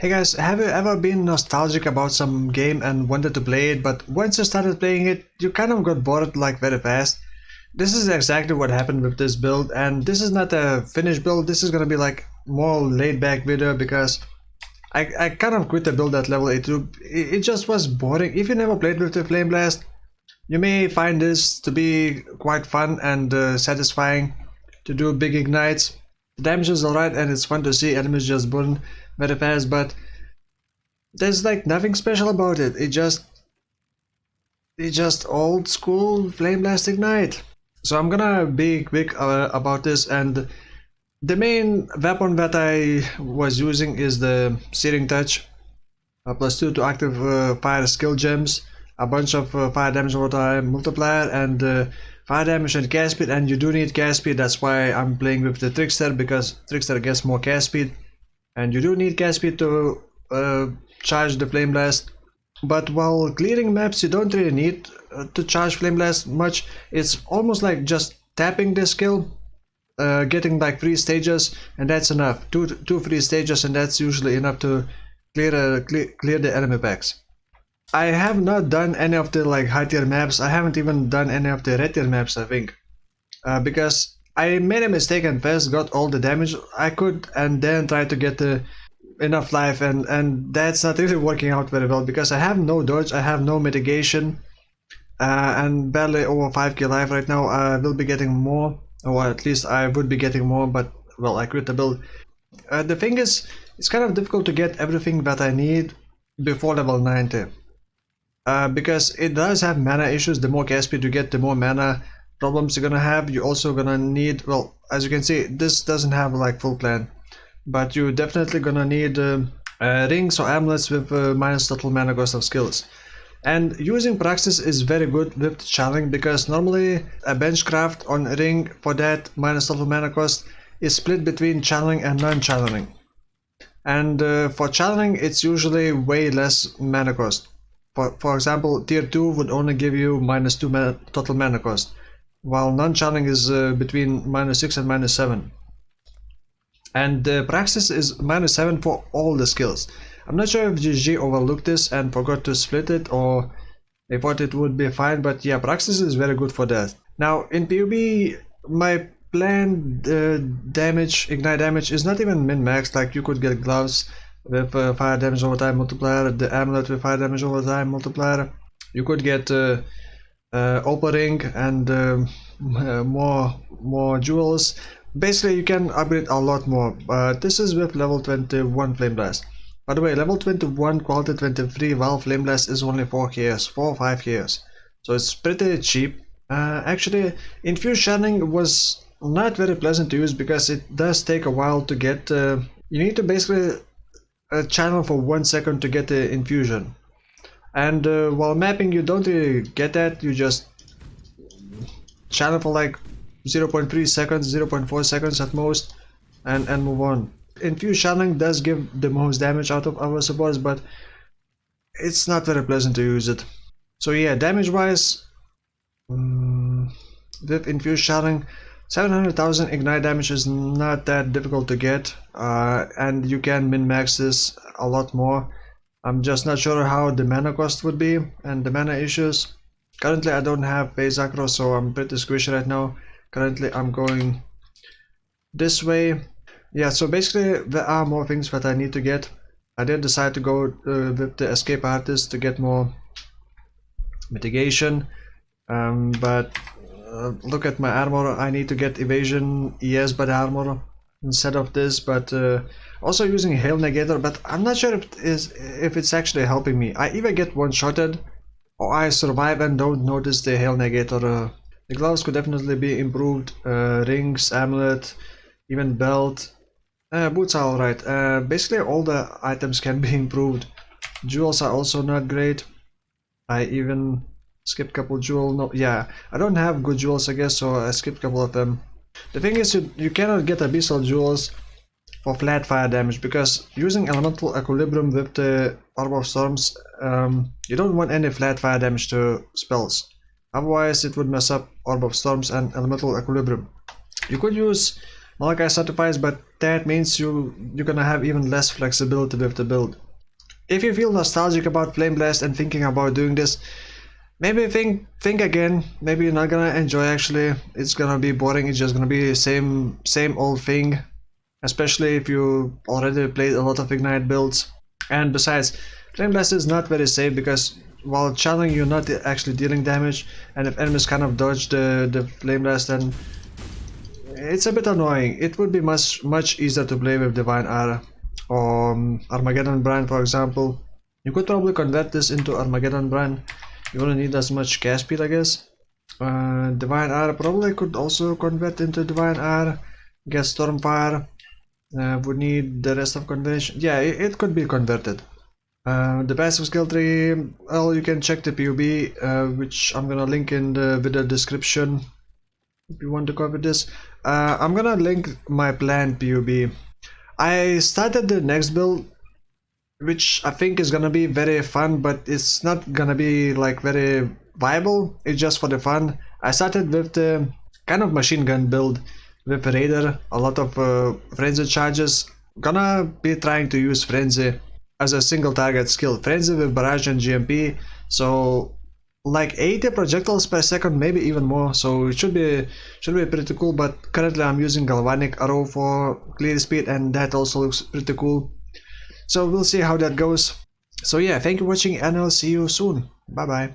Hey guys, have you ever been nostalgic about some game and wanted to play it, but once you started playing it, you kind of got bored like very fast? This is exactly what happened with this build, and this is not a finished build. This is gonna be like more laid back video because I kind of quit the build at level 82. It just was boring. If you never played with the Flameblast, you may find this to be quite fun and satisfying to do big ignites. The damage is alright and it's fun to see enemies just burn very fast, but there's like nothing special about it. It's just old school Flameblast Ignite. So I'm gonna be quick about this, and the main weapon that I was using is the Searing Touch, +2 to active fire skill gems, a bunch of fire damage over time multiplier, and fire damage and cast speed. And you do need cast speed, that's why I'm playing with the Trickster, because Trickster gets more cast speed, and you do need cast speed to charge the Flame Blast. But while clearing maps, you don't really need to charge Flame Blast much. It's almost like just tapping the skill, getting like 3 stages, and that's enough. Two free stages, and that's usually enough to clear the enemy packs. I have not done any of the like high tier maps. I haven't even done any of the red tier maps, I think, because I made a mistake and first got all the damage I could, and then tried to get enough life, and that's not really working out very well because I have no dodge, I have no mitigation, and barely over 5k life right now. I will be getting more, or at least I would be getting more, but well, I quit the build. The thing is, it's kind of difficult to get everything that I need before level 90, because it does have mana issues. The more cast speed you get, the more mana problems you're gonna have. You're also gonna need, well, as you can see, this doesn't have like full clan, but you're definitely gonna need rings or amulets with minus total mana cost of skills. And using Praxis is very good with channeling, because normally a benchcraft on ring for that minus total mana cost is split between channeling and non-channeling. And for channeling, it's usually way less mana cost. For example, tier 2 would only give you -2 total mana cost, while non-channeling is between -6 and -7. And Praxis is -7 for all the skills. I'm not sure if GG overlooked this and forgot to split it, or they thought it would be fine, but yeah, Praxis is very good for that. Now in PUB, my planned ignite damage is not even min-max. Like, you could get gloves with fire damage over time multiplier, the amulet with fire damage over time multiplier. You could get Opal Ring and more jewels. Basically, you can upgrade a lot more. This is with level 21 Flame Blast. By the way, level 21 quality 23 while Flame Blast is only 4 or 5 years, so it's pretty cheap. Actually, Infused Shining was not very pleasant to use because it does take a while to get. You need to basically channel for 1 second to get the infusion, and while mapping you don't really get that. You just channel for like 0.3 seconds, 0.4 seconds at most, and move on. Infused Channeling does give the most damage out of our supports, but it's not very pleasant to use it. So yeah, damage wise, with Infused Channeling, 700,000 ignite damage is not that difficult to get, and you can min-max this a lot more. I'm just not sure how the mana cost would be and the mana issues. Currently I don't have phase acro, so I'm pretty squishy right now. Currently I'm going this way. Yeah, so basically there are more things that I need to get. I did decide to go with the Escape Artist to get more mitigation, but look at my armor. I need to get evasion ES by the armor instead of this, but also using Hail Negator, but I'm not sure if it's actually helping me. I either get one-shotted or I survive and don't notice the Hail Negator. The gloves could definitely be improved, rings, amulet, even belt. Boots are alright. Basically all the items can be improved. Jewels are also not great. I even skipped a couple jewels. No, yeah, I don't have good jewels, I guess, so I skipped a couple of them. The thing is, you cannot get abyssal jewels for flat fire damage, because using elemental equilibrium with the Orb of Storms, you don't want any flat fire damage to spells. Otherwise it would mess up Orb of Storms and elemental equilibrium. You could use Malachi Sacrifice, but that means you're gonna have even less flexibility with the build. If you feel nostalgic about Flameblast and thinking about doing this, maybe think again. Maybe you're not gonna enjoy. Actually, it's gonna be boring. It's just gonna be same old thing, especially if you already played a lot of Ignite builds. And besides, Flameblast is not very safe because while channeling you're not actually dealing damage, and if enemies kind of dodge the Flameblast, then it's a bit annoying. It would be much easier to play with Divine Ara or Armageddon Brand, for example. You could probably convert this into Armageddon Brand. You wouldn't need as much gas speed, I guess. Divine Ara probably could also convert into Divine Ara. Get Stormfire. Would need the rest of conversion. Yeah, it could be converted. The passive skill tree, well, you can check the PUB, which I'm gonna link in the video description if you want to cover this. I'm gonna link my planned PUB. I started the next build, which I think is gonna be very fun, but it's not gonna be like very viable. It's just for the fun. I started with the kind of machine gun build with Raider, a lot of frenzy charges. Gonna be trying to use frenzy as a single target skill. Frenzy with barrage and GMP, so like 80 projectiles per second, maybe even more, so it should be pretty cool. But currently I'm using galvanic arrow for clear speed, and that also looks pretty cool, so we'll see how that goes. So yeah, thank you for watching and I'll see you soon. Bye bye.